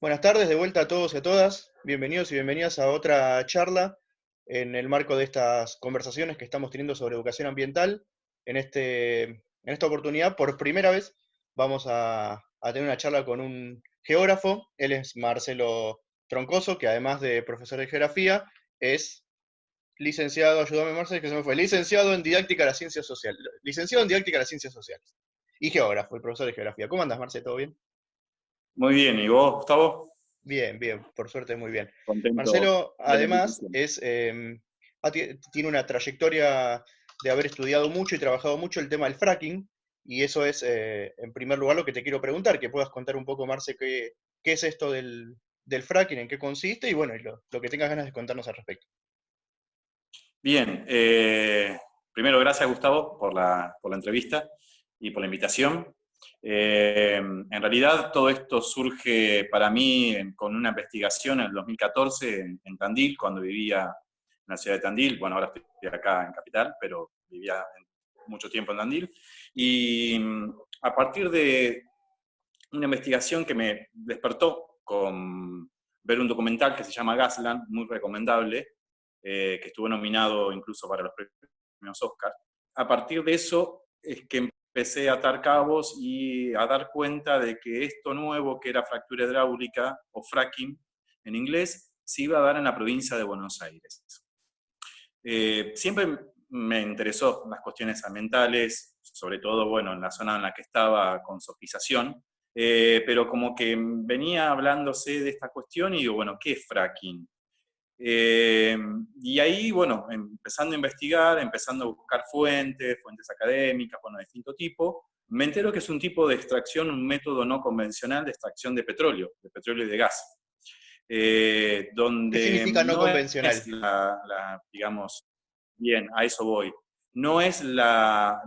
Buenas tardes, de vuelta a todos y a todas. Bienvenidos y bienvenidas a otra charla en el marco de estas conversaciones que estamos teniendo sobre educación ambiental. En esta oportunidad, por primera vez, vamos a tener una charla con un geógrafo. Él es Marcelo Troncoso, que además de profesor de geografía, es licenciado, ayúdame Marcelo, que se me fue, licenciado en didáctica de las ciencias sociales, licenciado en didáctica de las ciencias sociales y geógrafo, y profesor de geografía. ¿Cómo andas, Marcelo? ¿Todo bien? Muy bien, ¿y vos, Gustavo? Bien, bien, por suerte muy bien. Contento Marcelo, de la además, invitación. tiene una trayectoria de haber estudiado mucho y trabajado mucho el tema del fracking, y eso es, en primer lugar, lo que te quiero preguntar, que puedas contar un poco, Marce, qué es esto del fracking, en qué consiste, y bueno, y lo que tengas ganas de contarnos al respecto. Bien, primero gracias, Gustavo, por la entrevista y por la invitación. En realidad todo esto surge para mí con una investigación en el 2014 en Tandil, cuando vivía en la ciudad de Tandil. Bueno, ahora estoy acá en Capital, pero vivía mucho tiempo en Tandil. Y a partir de una investigación que me despertó con ver un documental que se llama Gasland, muy recomendable, que estuvo nominado incluso para los premios Oscar. A partir de eso es que empecé a atar cabos y a dar cuenta de que esto nuevo, que era fractura hidráulica o fracking en inglés, se iba a dar en la provincia de Buenos Aires. Siempre me interesó las cuestiones ambientales, sobre todo, bueno, en la zona en la que estaba con sofización, pero como que venía hablándose de esta cuestión y digo, bueno, ¿qué es fracking? Y ahí, bueno, empezando a investigar, empezando a buscar fuentes académicas, bueno, de distinto tipo, me entero que es un tipo de extracción, un método no convencional de extracción de petróleo y de gas, ¿Qué donde significa no no es convencional? digamos, bien, a eso voy. No es la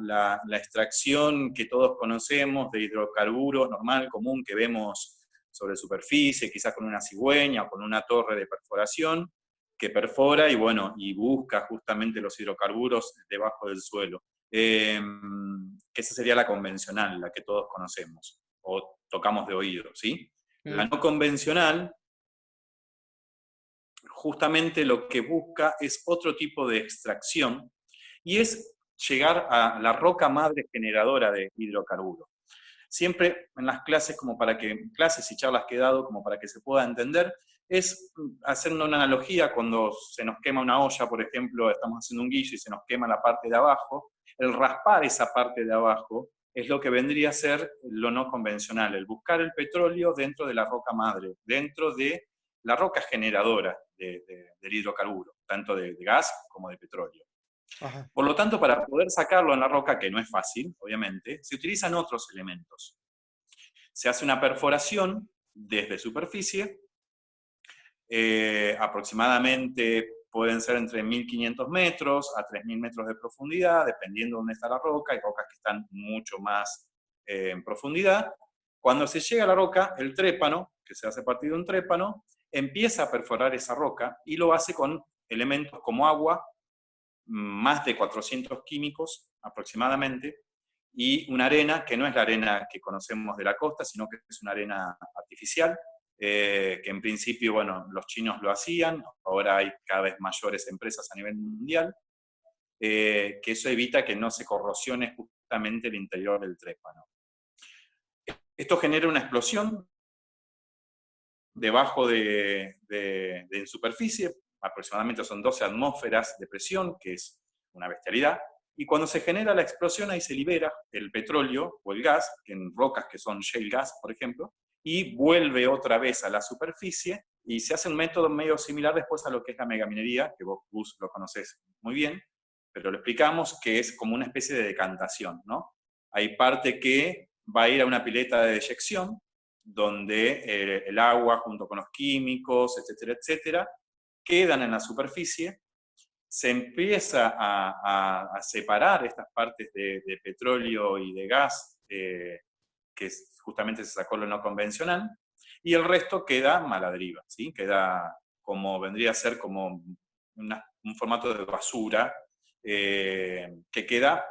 extracción que todos conocemos de hidrocarburos normal, común, que vemos sobre superficie, quizás con una cigüeña o con una torre de perforación, que perfora y, bueno, y busca justamente los hidrocarburos debajo del suelo. Que esa sería la convencional, la que todos conocemos o tocamos de oído, ¿sí? La Mm. no convencional justamente lo que busca es otro tipo de extracción y es llegar a la roca madre generadora de hidrocarburos. Siempre en las clases, como para que, clases y charlas que he dado, como para que se pueda entender, es haciendo una analogía cuando se nos quema una olla, por ejemplo, estamos haciendo un guiso y se nos quema la parte de abajo, el raspar esa parte de abajo es lo que vendría a ser lo no convencional, el buscar el petróleo dentro de la roca madre, dentro de la roca generadora del hidrocarburo, tanto de gas como de petróleo. Ajá. Por lo tanto, para poder sacarlo en la roca, que no es fácil, obviamente, se utilizan otros elementos. Se hace una perforación desde superficie, aproximadamente pueden ser entre 1.500 metros a 3.000 metros de profundidad, dependiendo de dónde está la roca. Hay rocas que están mucho más en profundidad. Cuando se llega a la roca, el trépano, que se hace a partir de un trépano, empieza a perforar esa roca y lo hace con elementos como agua, más de 400 químicos aproximadamente, y una arena que no es la arena que conocemos de la costa, sino que es una arena artificial, que en principio, bueno, los chinos lo hacían, ahora hay cada vez mayores empresas a nivel mundial, que eso evita que no se corrosione justamente el interior del trépano. Esto genera una explosión debajo de superficie, aproximadamente son 12 atmósferas de presión, que es una bestialidad, y cuando se genera la explosión ahí se libera el petróleo o el gas, en rocas que son shale gas, por ejemplo, y vuelve otra vez a la superficie, y se hace un método medio similar después a lo que es la megaminería, que vos, Gus, lo conocés muy bien, pero lo explicamos que es como una especie de decantación, ¿no? Hay parte que va a ir a una pileta de deyección, donde el agua junto con los químicos, etcétera, etcétera, quedan en la superficie, se empieza a separar estas partes de petróleo y de gas, que justamente se sacó lo no convencional, y el resto queda maladriva, ¿sí? Queda como, vendría a ser como un formato de basura, que queda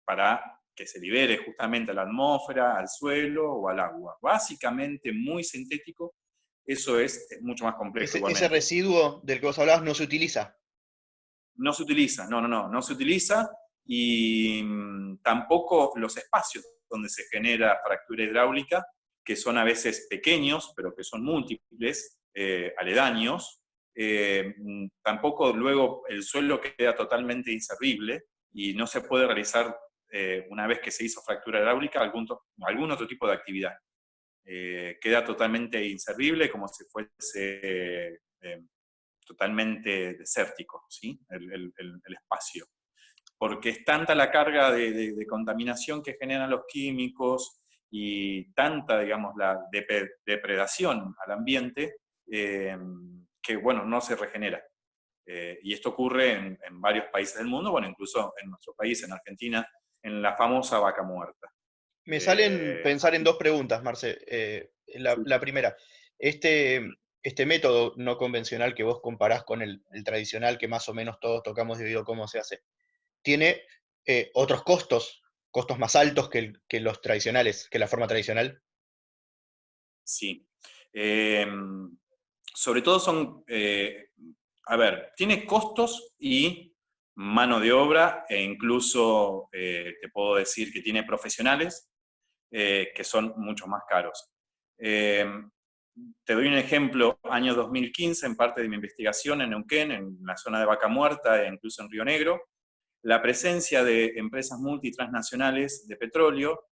para que se libere justamente a la atmósfera, al suelo o al agua. Básicamente muy sintético, eso es mucho más complejo Ese igualmente. residuo del que vos hablabas no se utiliza. No se utiliza, no se utiliza, y tampoco los espacios donde se genera fractura hidráulica, que son a veces pequeños, pero que son múltiples, aledaños, tampoco luego el suelo queda totalmente inservible y no se puede realizar, una vez que se hizo fractura hidráulica, algún otro tipo de actividad. Queda totalmente inservible, como si fuese totalmente desértico, ¿sí? El espacio. Porque es tanta la carga de contaminación que generan los químicos y tanta, digamos, la depredación al ambiente, que, bueno, no se regenera. Y esto ocurre en varios países del mundo, bueno, incluso en nuestro país, en Argentina, en la famosa vaca muerta. Me salen pensar en Así, dos preguntas, Marce. sí, La primera, este método no convencional que vos comparás con el tradicional que más o menos todos tocamos debido a cómo se hace, ¿tiene otros costos, costos más altos que los tradicionales, que la forma tradicional? sí. Eh, Sobre todo son, a ver, tiene costos y mano de obra, e incluso te puedo decir que tiene profesionales que son mucho más caros. Eh, Te doy un ejemplo, año 2015, en parte de mi investigación en Neuquén, en la zona de Vaca Muerta e incluso en Río Negro, la presencia de empresas multitransnacionales de petróleo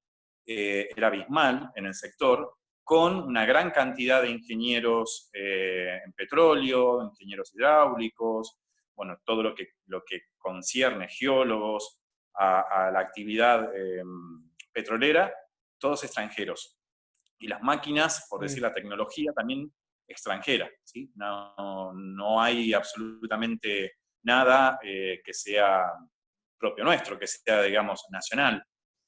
era abismal en el sector, con una gran cantidad de ingenieros en petróleo, ingenieros hidráulicos, bueno, todo lo que concierne geólogos a la actividad petrolera, todos extranjeros. Y las máquinas, por decir Mm, la tecnología, también extranjera. ¿Sí? No hay absolutamente nada que sea propio nuestro, que sea, digamos, nacional.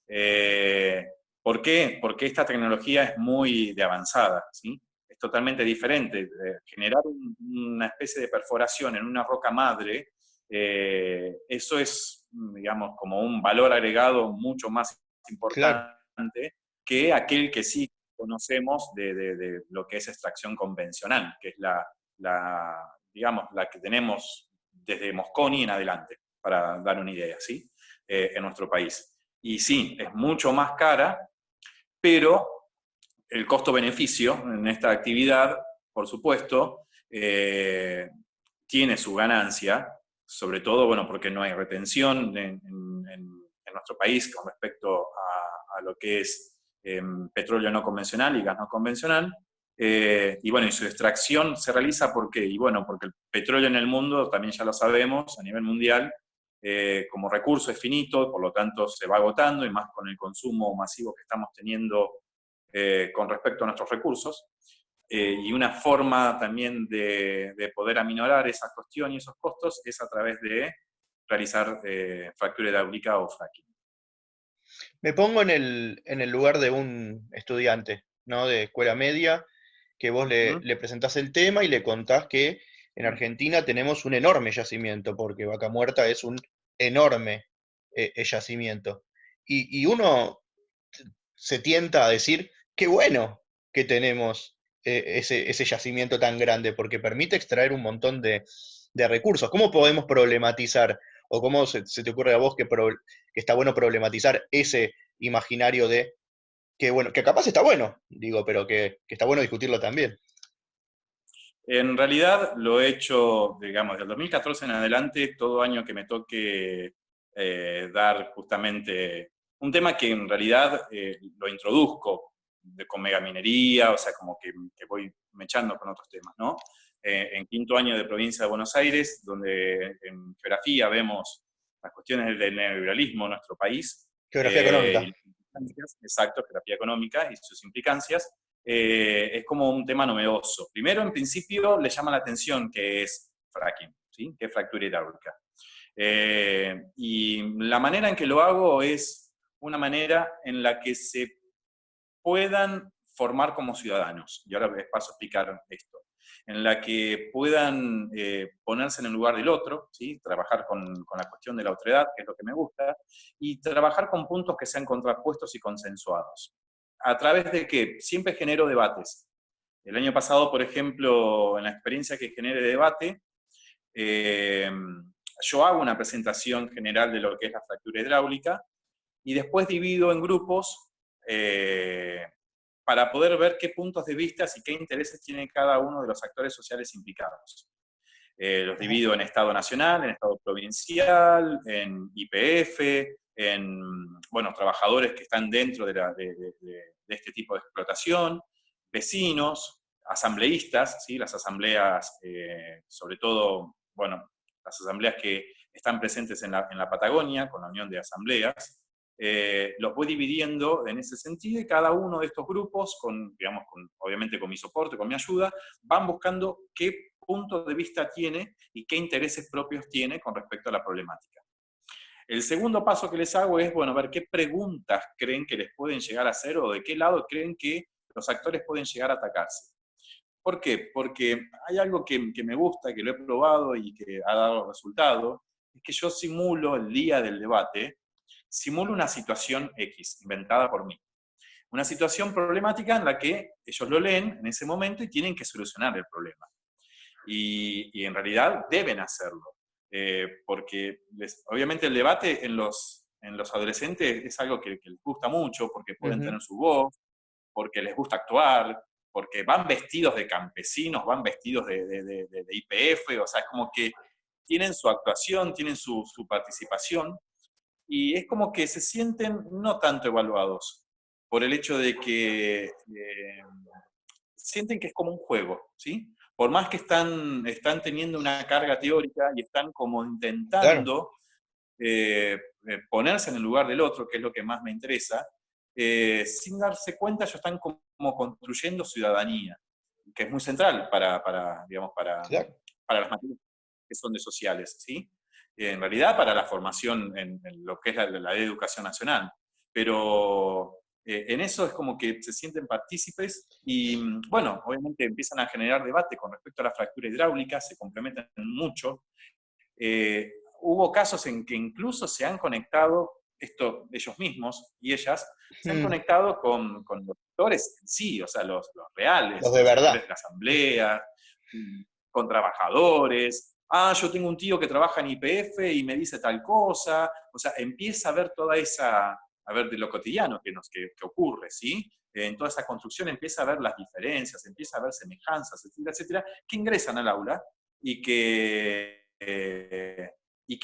Eh, ¿Por qué? Porque esta tecnología es muy de avanzada, ¿sí? Es totalmente diferente. Generar una especie de perforación en una roca madre, eso es, digamos, como un valor agregado mucho más claro, importante que aquel que sí conocemos de lo que es extracción convencional, que es digamos, la que tenemos desde Mosconi en adelante, para dar una idea, ¿sí? En nuestro país. Y sí, es mucho más cara, pero el costo-beneficio en esta actividad, por supuesto, tiene su ganancia, sobre todo, bueno, porque no hay retención en nuestro país con respecto a lo que es petróleo no convencional y gas no convencional. Y bueno, y su extracción se realiza porque, y bueno, porque el petróleo en el mundo, también ya lo sabemos, a nivel mundial, como recurso es finito, por lo tanto se va agotando, y más con el consumo masivo que estamos teniendo con respecto a nuestros recursos. Y una forma también de poder aminorar esa cuestión y esos costos es a través de realizar fractura hidráulica o fracking. me pongo en el lugar de un estudiante, ¿no? De escuela media, que vos ¿Mm? le presentás el tema y le contás que en Argentina tenemos un enorme yacimiento, porque Vaca Muerta es un enorme yacimiento. Y uno se tienta a decir, qué bueno que tenemos ese yacimiento tan grande, porque permite extraer un montón de recursos. ¿Cómo podemos problematizar, o cómo se te ocurre a vos que está bueno problematizar ese imaginario de que, bueno, que capaz está bueno, digo, pero que está bueno discutirlo también? En realidad lo he hecho, digamos, del 2014 en adelante, todo año que me toque dar justamente un tema que en realidad lo introduzco con megaminería, o sea, como que voy mechando con otros temas, ¿no? En quinto año de provincia de Buenos Aires, donde en geografía vemos las cuestiones del neoliberalismo en nuestro país, Geografía y económica. las implicancias, exacto, geografía económica y sus implicancias, es como un tema novedoso. Primero, en principio, le llama la atención que es fracking, ¿sí? Que es fractura hidráulica. Y la manera en que lo hago es una manera en la que se puedan formar como ciudadanos. Y ahora les paso a explicar esto. En la que puedan ponerse en el lugar del otro, ¿sí? Trabajar con la cuestión de la otredad, que es lo que me gusta, y trabajar con puntos que sean contrapuestos y consensuados. ¿A través de que siempre genero debates? El año pasado, por ejemplo, en la experiencia que genere debate, eh, yo hago una presentación general de lo que es la fractura hidráulica y después divido en grupos para poder ver qué puntos de vista y qué intereses tiene cada uno de los actores sociales implicados. Los Ajá. divido en Estado nacional, en Estado provincial, en IPF, en bueno, trabajadores que están dentro de este tipo de explotación, vecinos, asambleístas, ¿sí? Las asambleas, sobre todo, bueno, las asambleas que están presentes en la Patagonia, con la Unión de Asambleas, los voy dividiendo en ese sentido y cada uno de estos grupos, digamos, obviamente con mi soporte, con mi ayuda, van buscando qué punto de vista tiene y qué intereses propios tiene con respecto a la problemática. El segundo paso que les hago es, bueno, ver qué preguntas creen que les pueden llegar a hacer o de qué lado creen que los actores pueden llegar a atacarse. ¿Por qué? Porque hay algo que me gusta, que lo he probado y que ha dado resultado, es que yo simulo el día del debate, simulo una situación X, inventada por mí. Una situación problemática en la que ellos lo leen en ese momento y tienen que solucionar el problema. Y en realidad deben hacerlo, porque obviamente el debate en los adolescentes es algo que les gusta mucho, porque pueden Ujú. tener su voz, porque les gusta actuar, porque van vestidos de campesinos, van vestidos de IPF, o sea, es como que tienen su actuación, tienen su participación, y es como que se sienten no tanto evaluados por el hecho de que sienten que es como un juego, ¿sí? Por más que están teniendo una carga teórica y están como Claro, intentando ponerse en el lugar del otro, que es lo que más me interesa, sin darse cuenta ellos están como construyendo ciudadanía, que es muy central digamos, claro. para las materias que son de sociales, ¿sí? En realidad para la formación en lo que es la educación nacional. Pero en eso es como que se sienten partícipes y, bueno, obviamente empiezan a generar debate con respecto a la fractura hidráulica, se complementan mucho. Hubo casos en que incluso se han conectado, esto ellos mismos y ellas, se han Mm. conectado con los sectores en sí, o sea, los reales, Los de los sectores verdad. de la asamblea, con trabajadores. Ah, yo tengo un tío que trabaja en IPF y me dice tal cosa. O sea, empieza a ver toda esa, a ver de lo cotidiano que ocurre, ¿sí? En toda esa construcción empieza a ver las diferencias, empieza a ver semejanzas, etcétera, etcétera, que ingresan al aula y que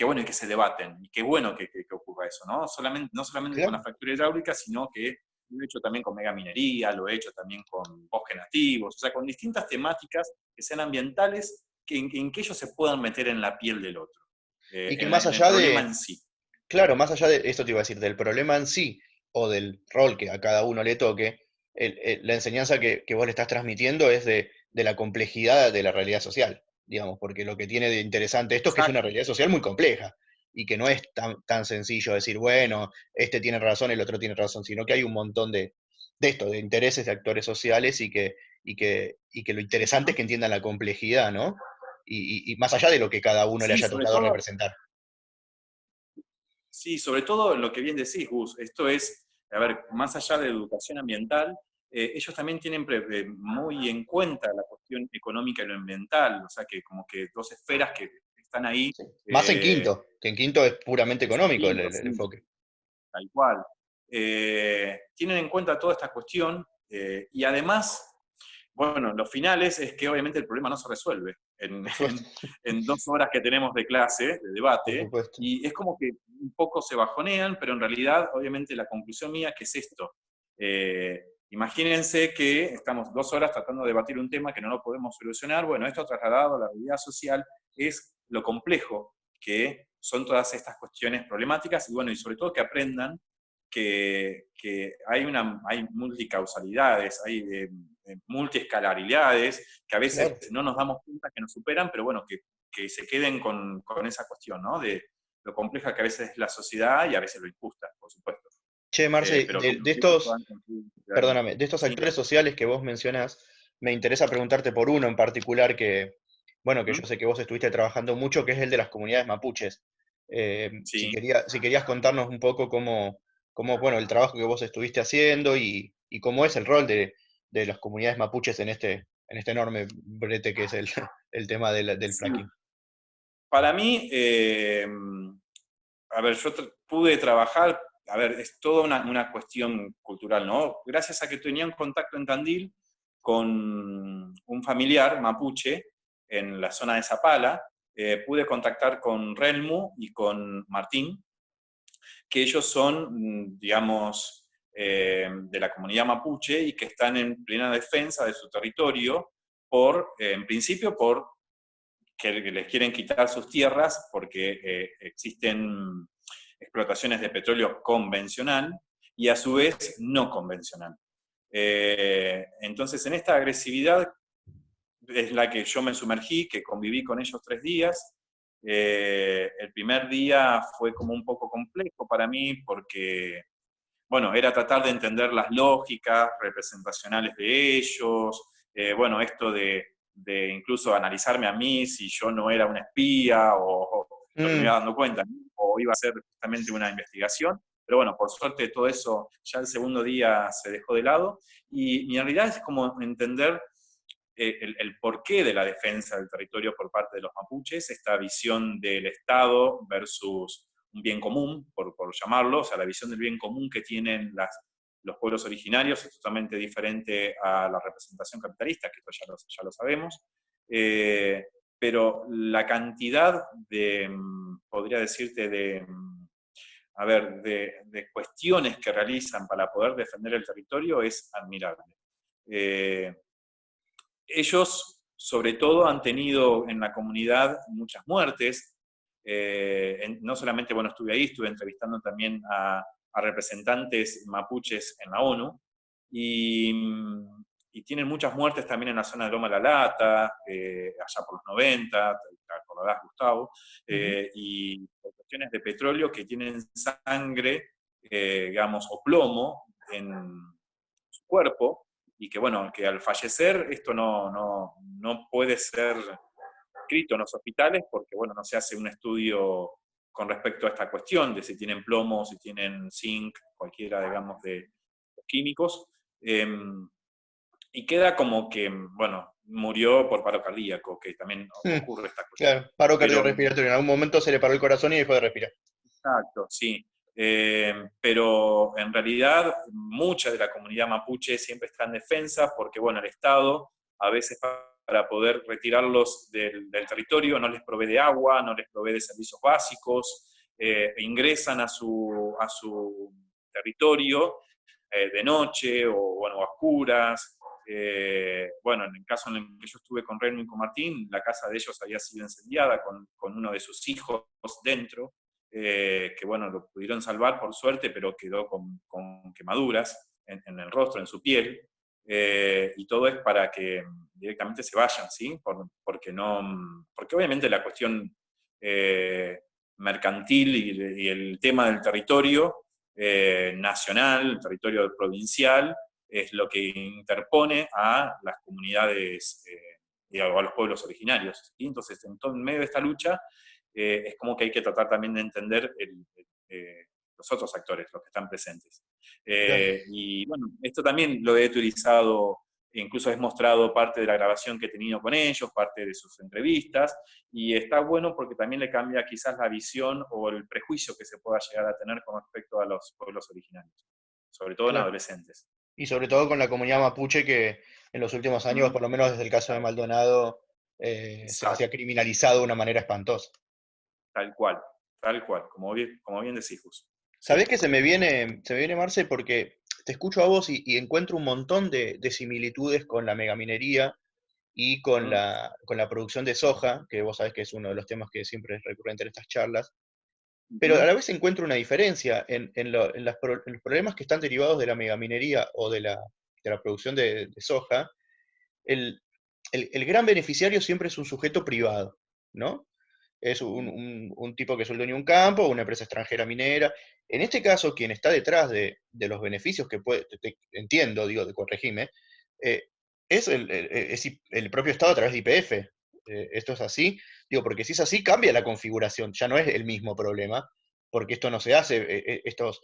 bueno, y que se debaten. Y qué bueno que ocurra eso, ¿no? No solamente con la Claro. fractura hidráulica, sino que lo he hecho también con megaminería, lo he hecho también con bosques nativos, o sea, con distintas temáticas que sean ambientales, en que ellos se puedan meter en la piel del otro, Y que en el problema en sí. claro, más allá de esto te iba a decir, del problema en sí o del rol que a cada uno le toque, la enseñanza que vos le estás transmitiendo es de la complejidad de la realidad social, digamos, porque lo que tiene de interesante esto es que es una Exacto. realidad social muy compleja y que no es tan sencillo decir, bueno, este tiene razón, el otro tiene razón, sino que hay un montón de esto, de intereses de actores sociales y que lo interesante es Ujú. que entiendan la complejidad, ¿no? Y más allá de lo que cada uno le Sí, haya sobre tocado todo, representar. sí, sobre todo lo que bien decís, Gus, esto es, a ver, más allá de educación ambiental, ellos también tienen muy en cuenta la cuestión económica y lo ambiental, o sea, que como que dos esferas que están ahí, Sí. Más eh, que en quinto es puramente más en económico quinto, el sí, enfoque. tal cual. Tienen en cuenta toda esta cuestión y además, bueno, los finales es que obviamente el problema no se resuelve Por suerte, en 2 horas que tenemos de clase, de por debate, supuesto. y es como que un poco se bajonean, pero en realidad, obviamente, la conclusión mía que es esto. Eh, Imagínense que estamos 2 horas tratando de debatir un tema que no lo podemos solucionar. Bueno, esto trasladado a la realidad social es lo complejo que son todas estas cuestiones problemáticas y bueno, y sobre todo que aprendan que hay multicausalidades, hay multiescalaridades, que a veces Claro. no nos damos cuenta que nos superan, pero bueno, que se queden con esa cuestión, ¿no? De lo compleja que a veces es la sociedad y a veces lo injusta, por supuesto. Che, Marce, Pero de que ellos estos, puedan construir ciudadanía. perdóname, de estos ¿Sí? actores sociales que vos mencionás, me interesa preguntarte por uno en particular que, bueno, que yo ¿Mm? sé que vos estuviste trabajando mucho, que es el de las comunidades mapuches. Si Sí. si querías contarnos un poco bueno, el trabajo que vos estuviste haciendo y cómo es el rol de las comunidades mapuches en este enorme brete que es el tema del Sí, fracking. para mí, a ver, pude trabajar, a ver, es toda una cuestión cultural, ¿no? Gracias a que tenía un contacto en Tandil con un familiar mapuche en la zona de Zapala, pude contactar con Relmu y con Martín, que ellos son, digamos, de la comunidad mapuche y que están en plena defensa de su territorio en principio, por que les quieren quitar sus tierras porque existen explotaciones de petróleo convencional y a su vez no convencional. Entonces, en esta agresividad es la que yo me sumergí, que conviví con ellos 3 días. El primer día fue como un poco complejo para mí porque, bueno, era tratar de entender las lógicas representacionales de ellos, bueno, esto de incluso analizarme a mí si yo no era un espía o lo que me iba Mm, dando cuenta, ¿no? O iba a ser justamente una investigación. Pero bueno, por suerte todo eso ya el segundo día se dejó de lado y mi realidad es como entender el porqué de la defensa del territorio por parte de los mapuches, esta visión del Estado versus un bien común, por llamarlo, o sea, la visión del bien común que tienen los pueblos originarios es totalmente diferente a la representación capitalista, que esto ya lo sabemos. Eh, pero la cantidad de, podría decirte, a ver, de cuestiones que realizan para poder defender el territorio es admirable. Eh, Ellos, sobre todo, han tenido en la comunidad muchas muertes. No solamente, bueno, estuve ahí, estuve entrevistando también a representantes mapuches en la ONU, y, y tienen muchas muertes también en la zona de Loma de la Lata, allá por los 90, te acordarás, Gustavo, ujú. y por cuestiones de petróleo que tienen sangre, digamos, o plomo en su cuerpo, y que bueno, que al fallecer esto no puede ser escrito en los hospitales porque bueno, no se hace un estudio con respecto a esta cuestión de si tienen plomo, si tienen zinc, cualquiera, digamos, de los químicos, eh, y queda como que, bueno, murió por paro cardíaco, que también Mm, ocurre esta cuestión. claro, paro Pero cardiorrespiratorio. En algún momento se le paró el corazón y dejó de respirar. exacto, sí. Pero en realidad mucha de la comunidad mapuche siempre está en defensa porque, bueno, el Estado a veces para poder retirarlos del territorio no les provee de agua, no les provee de servicios básicos, e ingresan a su territorio de noche o, bueno, a oscuras. Bueno, en el caso en el que yo estuve con Renmo y con Martín, la casa de ellos había sido incendiada con uno de sus hijos dentro, que bueno, lo pudieron salvar por suerte, pero quedó con quemaduras en el rostro, en su piel, y todo es para que directamente se vayan, ¿sí? Porque, no, porque obviamente la cuestión mercantil y el tema del territorio nacional, el territorio provincial, es lo que interpone a las comunidades y a los pueblos originarios. ¿Sí? Entonces, en medio de esta lucha, es como que hay que tratar también de entender los otros actores, los que están presentes. Claro. Y bueno, esto también lo he utilizado, incluso he mostrado parte de la grabación que he tenido con ellos, parte de sus entrevistas, y está bueno porque también le cambia quizás la visión o el prejuicio que se pueda llegar a tener con respecto a los pueblos originarios, sobre todo en Claro. adolescentes. Y sobre todo con la comunidad mapuche que en los últimos años, Mm, por lo menos desde el caso de claro, Maldonado, se ha exacto, criminalizado de una manera espantosa. tal cual, como bien decís, Gus. Sí. ¿Sabés que se me viene Marce? Porque te escucho a vos y encuentro un montón de similitudes con la megaminería y Mm, con la producción de soja, que vos sabés que es uno de los temas que siempre es recurrente en estas charlas, pero a ujú, la vez encuentro una diferencia en los problemas que están derivados de la megaminería o de la producción de soja. El, el gran beneficiario siempre es un sujeto privado, ¿no? Es un tipo que es el dueño de un campo, una empresa extranjera minera. En este caso, quien está detrás de los beneficios que puede, entiendo, digo, de corregime, eh, es el propio Estado a través de YPF. Esto es así, digo, porque si es así, cambia la configuración, ya no es el mismo problema, porque esto no se hace, estos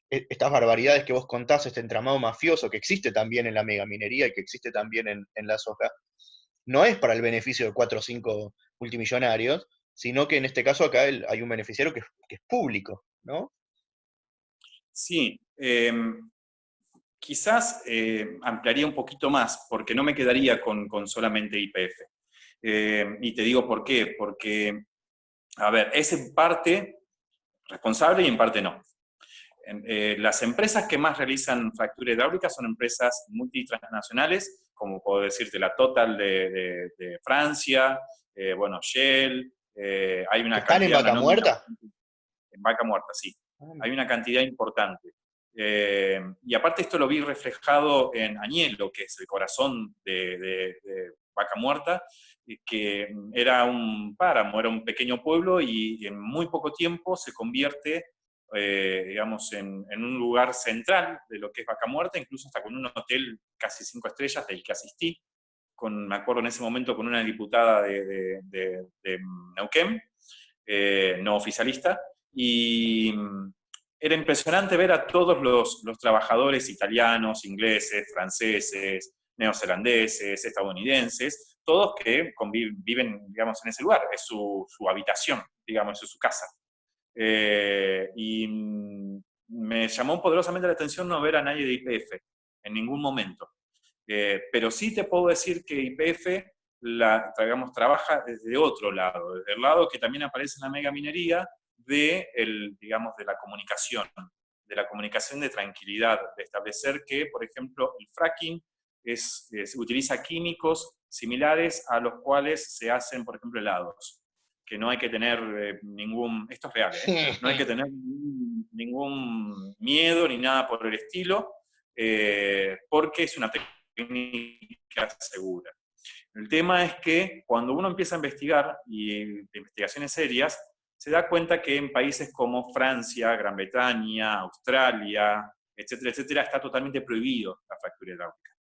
estas barbaridades que vos contás, este entramado mafioso que existe también en la megaminería y que existe también en la soja, no es para el beneficio de cuatro o cinco multimillonarios, sino que en este caso acá hay un beneficiario que es público, ¿no? Sí, quizás ampliaría un poquito más, porque no me quedaría con solamente YPF. Y te digo por qué, porque, a ver, es en parte responsable y en parte no. Las empresas que más realizan fractura hidráulica son empresas multitransnacionales, como puedo decirte la Total de Francia, bueno, Shell, hay ¿Que una están en cantidad, una Vaca nómina Muerta? en Vaca Muerta, sí. Ah, Hay una cantidad importante. Y aparte esto lo vi reflejado en Añelo, que es el corazón de Vaca Muerta, que era un páramo, era un pequeño pueblo y en muy poco tiempo se convierte, digamos, en un lugar central de lo que es Vaca Muerta, incluso hasta con un hotel casi 5 estrellas del que asistí, me acuerdo en ese momento con una diputada de Neuquén, no oficialista, y era impresionante ver a todos los trabajadores italianos, ingleses, franceses, neozelandeses, estadounidenses, todos que viven, digamos, en ese lugar, es su habitación, digamos, es su casa. Y me llamó poderosamente la atención no ver a nadie de YPF en ningún momento. Pero sí te puedo decir que YPF digamos, trabaja desde otro lado, desde el lado que también aparece en la megaminería digamos, de la comunicación de tranquilidad, de establecer que, por ejemplo, el fracking utiliza químicos similares a los cuales se hacen, por ejemplo, helados, que no hay que tener esto es real, no hay que tener ningún miedo ni nada por el estilo, porque es una técnica segura. El tema es que cuando uno empieza a investigar, y de investigaciones serias, se da cuenta que en países como Francia, Gran Bretaña, Australia, etcétera, etcétera, está totalmente prohibido la fractura hidráulica.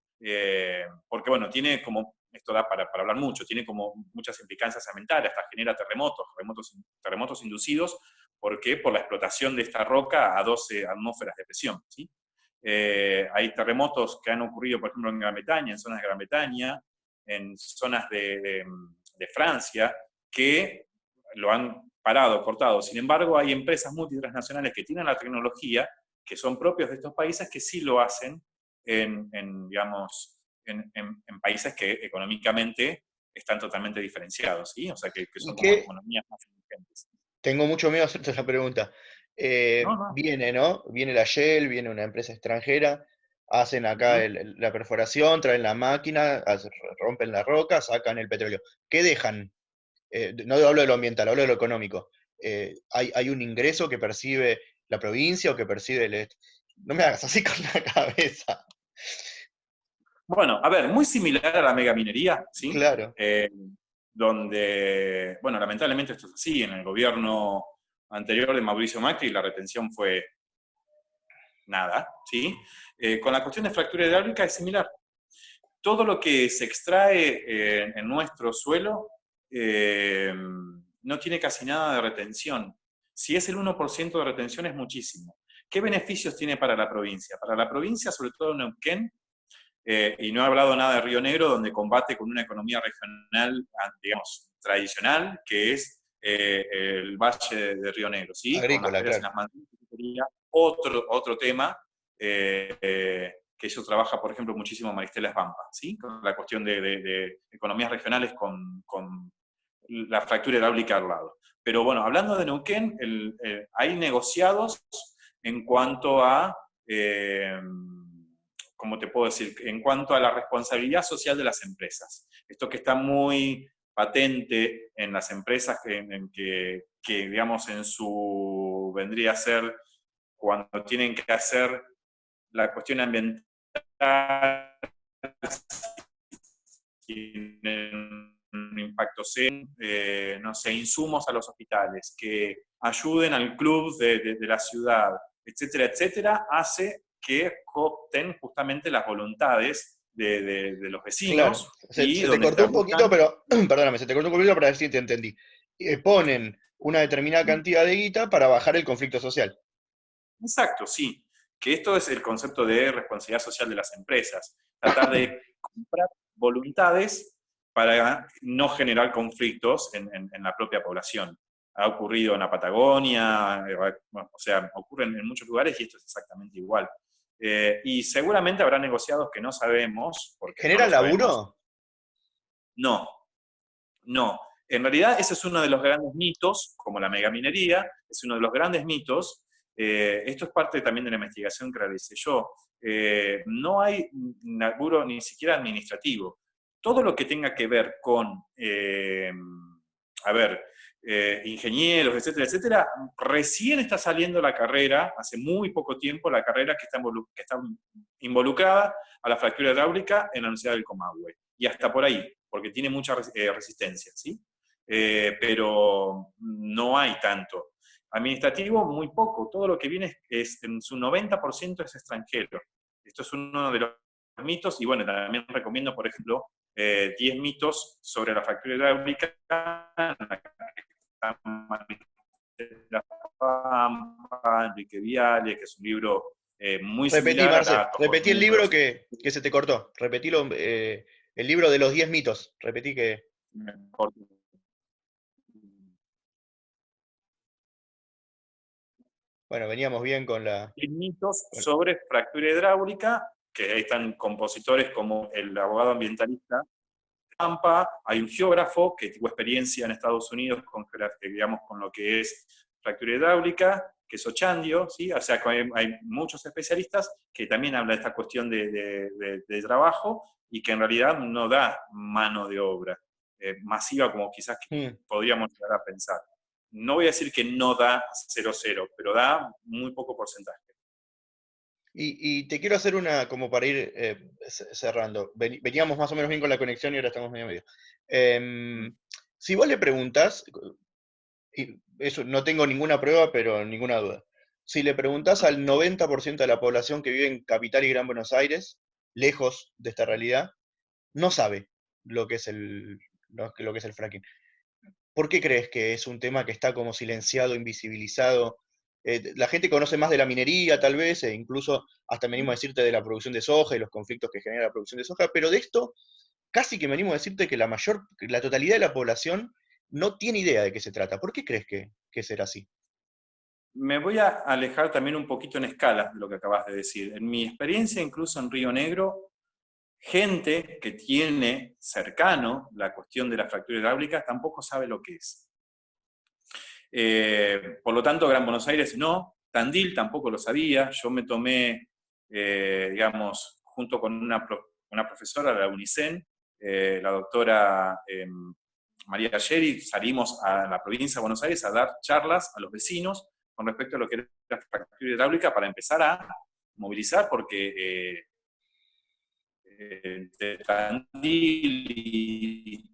Porque, bueno, tiene como, esto da para hablar mucho, tiene como muchas implicancias ambientales, hasta genera terremotos inducidos, ¿por qué? Por la explotación de esta roca a 12 atmósferas de presión, ¿sí? Hay terremotos que han ocurrido, por ejemplo, en Gran Bretaña, en zonas de Gran Bretaña, en zonas de Francia, que lo han parado, cortado. Sin embargo, hay empresas multinacionales que tienen la tecnología, que son propios de estos países, que sí lo hacen digamos, en países que económicamente están totalmente diferenciados, ¿sí? O sea, que ¿Y son como qué? economías más emergentes. Tengo mucho miedo de hacerte esa pregunta. No, no. Viene, ¿no? Viene la Shell, viene una empresa extranjera, hacen acá Uh-huh. la perforación, traen la máquina, rompen la roca, sacan el petróleo. ¿Qué dejan? No hablo de lo ambiental, hablo de lo económico. ¿Hay un ingreso que percibe la provincia o que percibe el... No me hagas así con la cabeza. Bueno, a ver, muy similar a la megaminería, ¿sí? Claro. Donde, bueno, lamentablemente esto es así, en el gobierno anterior de Mauricio Macri la retención fue nada, ¿sí? Con la cuestión de fractura hidráulica es similar. Todo lo que se extrae en nuestro suelo no tiene casi nada de retención. Si es el 1% de retención es muchísimo. ¿Qué beneficios tiene para la provincia? Para la provincia, sobre todo en Neuquén, y no he hablado nada de Río Negro, donde combate con una economía regional, digamos, tradicional, que es el Valle de Río Negro, ¿sí? Con las Agrícola, peras y claro. las manzanas, que sería otro tema, que eso trabaja, por ejemplo, muchísimo Maristela Esbampa, ¿sí? Con la cuestión de economías regionales con la fractura hidráulica al lado. Pero bueno, hablando de Neuquén, hay negociados en cuanto a... ¿cómo te puedo decir? En cuanto a la responsabilidad social de las empresas. Esto que está muy patente en las empresas que digamos, vendría a ser cuando tienen que hacer la cuestión ambiental, tienen un impacto no sé, insumos a los hospitales, que ayuden al club de la ciudad, etcétera, etcétera, hace que coopten justamente las voluntades los Claro. vecinos Se, y se te donde cortó un poquito, buscan. pero, perdóname, se te cortó un poquito para ver si te entendí. Ponen una determinada cantidad de guita para bajar el conflicto social. Exacto, sí. que esto es el concepto de responsabilidad social de las empresas, tratar de comprar voluntades para no generar conflictos en la propia población. Ha ocurrido en la Patagonia, bueno, o sea, ocurre en muchos lugares y esto es exactamente igual. Y seguramente habrá negociados que no sabemos, porque no lo ¿Generan sabemos. laburo? No, no. En realidad ese es uno de los grandes mitos, como la megaminería, es uno de los grandes mitos. Esto es parte también de la investigación que realicé yo. No hay laburo ni siquiera administrativo. Todo lo que tenga que ver con, a ver, ingenieros, etcétera, etcétera, recién está saliendo la carrera, hace muy poco tiempo, la carrera que está involucrada a la fractura hidráulica en la Universidad del Comahue. Y hasta por ahí, porque tiene mucha resistencia, ¿sí? Pero no hay tanto. Administrativo, muy poco. Todo lo que viene es en su 90% es extranjero. Esto es uno de los mitos, y bueno, también recomiendo, por ejemplo, 10 mitos sobre la fractura hidráulica, la Pampa, Enrique Viale, que es un libro muy Repetí, similar a Marce, datos por repetí el libro números. que se te cortó. Repetilo, el libro de los 10 mitos. Repetí que... Bueno, veníamos bien con la... Mitos sobre fractura hidráulica, que ahí están compositores como el abogado ambientalista Pampa, hay un geógrafo que tuvo experiencia en Estados Unidos digamos, con lo que es fractura hidráulica, que es Ochandio, ¿sí? O sea, que hay muchos especialistas que también hablan de esta cuestión de trabajo y que en realidad no da mano de obra masiva como quizás Mm. podríamos llegar a pensar. No voy a decir que no da 0,0, pero da muy poco porcentaje. Y te quiero hacer una, como para ir cerrando. Veníamos más o menos bien con la conexión y ahora estamos medio medio. Mm. Si vos le preguntás, y eso no tengo ninguna prueba, pero ninguna duda. Si le preguntás al 90% de la población que vive en Capital y Gran Buenos Aires, lejos de esta realidad, no sabe lo que es lo que es el fracking. ¿Por qué crees que es un tema que está como silenciado, invisibilizado? La gente conoce más de la minería, tal vez, e incluso hasta me animo a decirte de la producción de soja y los conflictos que genera la producción de soja, pero de esto casi que me animo a decirte que la totalidad de la población no tiene idea de qué se trata. ¿Por qué crees que será así? Me voy a alejar también un poquito en escala de lo que acabas de decir. En mi experiencia, incluso en Río Negro, gente que tiene cercano la cuestión de la fractura hidráulica tampoco sabe lo que es. Por lo tanto, Gran Buenos Aires no, Tandil tampoco lo sabía. Yo me tomé, digamos, junto con una profesora de la UNICEN, la doctora María Galleri, salimos a la provincia de Buenos Aires a dar charlas a los vecinos con respecto a lo que era la fractura hidráulica para empezar a movilizar, porque entre Tandil y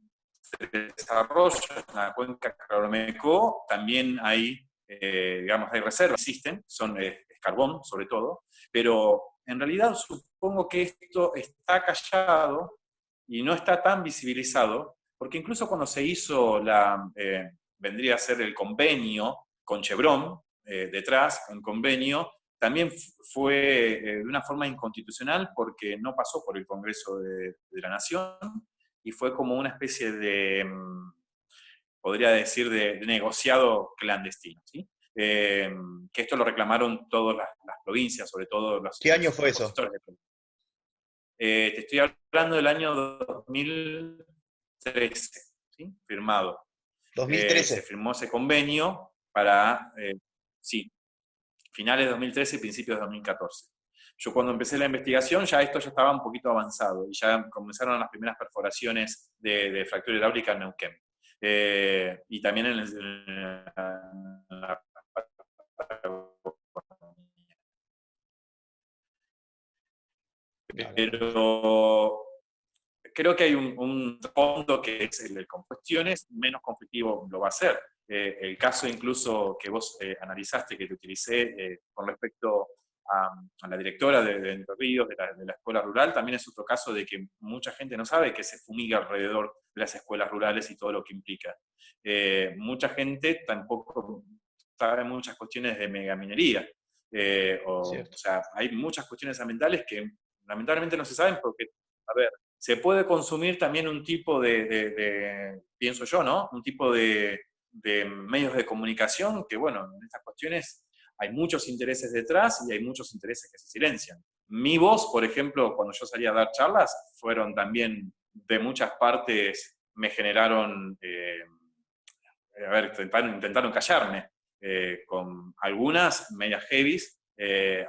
desarrollo en la cuenca Calormeco también hay, digamos, hay reservas, existen, son carbón sobre todo, pero en realidad supongo que esto está callado y no está tan visibilizado, porque incluso cuando se hizo vendría a ser el convenio con Chevron detrás, un convenio, también fue de una forma inconstitucional porque no pasó por el Congreso de la Nación y fue como una especie de, podría decir, de negociado clandestino, ¿sí? Que esto lo reclamaron todas las provincias, sobre todo ¿Qué año los fue eso? opositores de provincia. Te estoy hablando del año 2013, ¿sí? Firmado. Se 2013. firmó ese convenio para, sí, finales de 2013 y principios de 2014. Yo cuando empecé la investigación ya esto ya estaba un poquito avanzado y ya comenzaron las primeras perforaciones de fractura hidráulica en Neuquén. Y también en la pero creo que hay un fondo que es el de combustibles, menos conflictivo lo va a ser. El caso incluso que vos analizaste, que te utilicé con respecto a la directora de Entre Ríos, de la escuela rural, también es otro caso de que mucha gente no sabe que se fumiga alrededor de las escuelas rurales y todo lo que implica. Mucha gente tampoco sabe muchas cuestiones de megaminería. O Cierto. sea, hay muchas cuestiones ambientales que lamentablemente no se saben porque, a ver, se puede consumir también un tipo pienso yo, ¿no? Un tipo de medios de comunicación que, bueno, en estas cuestiones hay muchos intereses detrás y hay muchos intereses que se silencian. Mi voz, por ejemplo, cuando yo salía a dar charlas, fueron también de muchas partes, me generaron, a ver, intentaron callarme, con algunas medias heavies,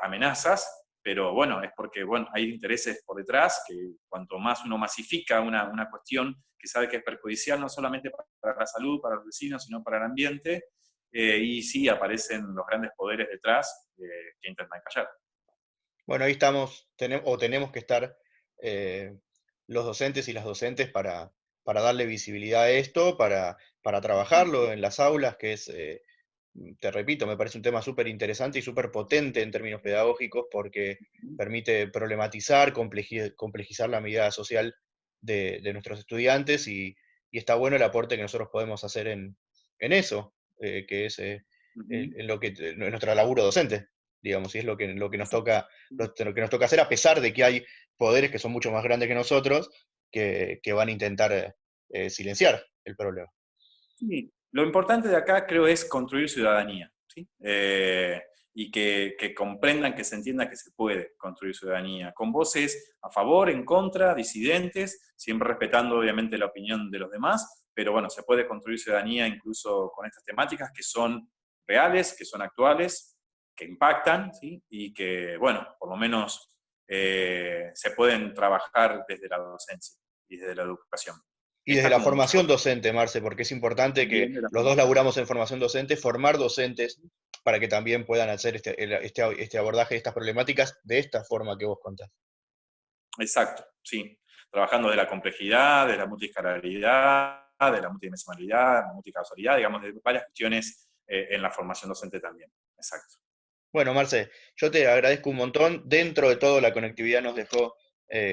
amenazas, pero bueno, es porque bueno, hay intereses por detrás que cuanto más uno masifica una cuestión que sabe que es perjudicial no solamente para la salud, para los vecinos, sino para el ambiente, y sí aparecen los grandes poderes detrás que intentan callar. Bueno, ahí estamos, tenemos que estar eh, los docentes y las docentes para darle visibilidad a esto, para trabajarlo en las aulas, que es, te repito, me parece un tema súper interesante y súper potente en términos pedagógicos porque permite problematizar, complejizar la mirada social de nuestros estudiantes y está bueno el aporte que nosotros podemos hacer en eso, que es Ujú. en lo que, en nuestro laburo docente, digamos, y es lo que nos Exacto. toca, lo que nos toca hacer, a pesar de que hay poderes que son mucho más grandes que nosotros, que van a intentar silenciar el problema. Sí, lo importante de acá creo es construir ciudadanía, ¿sí? Y que comprendan, que se entienda que se puede construir ciudadanía, con voces a favor, en contra, disidentes, siempre respetando obviamente la opinión de los demás, pero bueno, se puede construir ciudadanía incluso con estas temáticas que son reales, que son actuales, que impactan, ¿sí? Y que, bueno, por lo menos se pueden trabajar desde la docencia y desde la educación. Y desde Está la como muchas formación otras. docente, Marce, porque es importante que También de la los dos formación. laburamos en formación docente, formar docentes para que también puedan hacer este abordaje de estas problemáticas de esta forma que vos contás. Exacto, sí. Trabajando de la complejidad, de la multiscalaridad, de la multidimensionalidad, la multicausalidad, digamos, de varias cuestiones en la formación docente también. Exacto. Bueno, Marce, yo te agradezco un montón. Dentro de todo, la conectividad nos dejó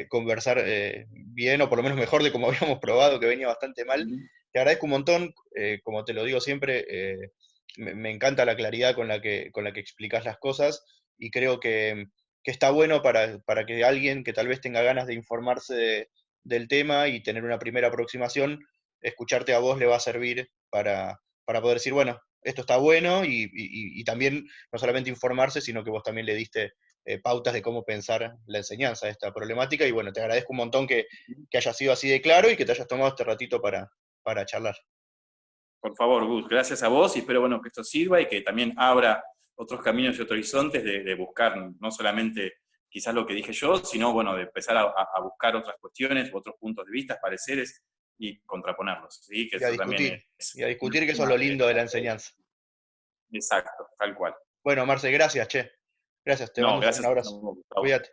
conversar bien, o por lo menos mejor de como habíamos probado, que venía bastante mal. Ujú. Te agradezco un montón, como te lo digo siempre, me encanta la claridad con la que explicas las cosas y creo que está bueno para que alguien que tal vez tenga ganas de informarse del tema y tener una primera aproximación, escucharte a vos le va a servir para poder decir, bueno, esto está bueno y también no solamente informarse, sino que vos también le diste pautas de cómo pensar la enseñanza de esta problemática. Y bueno, te agradezco un montón que hayas sido así de claro y que te hayas tomado este ratito para charlar. Por favor, Gus, gracias a vos y espero bueno, que esto sirva y que también abra otros caminos y otros horizontes de buscar no solamente quizás lo que dije yo, sino bueno, de empezar a buscar otras cuestiones, otros puntos de vista, pareceres y contraponerlos. ¿Sí? Que eso también Y a es una discutir, que eso es forma lo de... lindo de la enseñanza. Exacto, tal cual. Bueno, Marce, gracias, che. Gracias, te No, mando un gracias a abrazo. vos, Gustavo. Cuídate.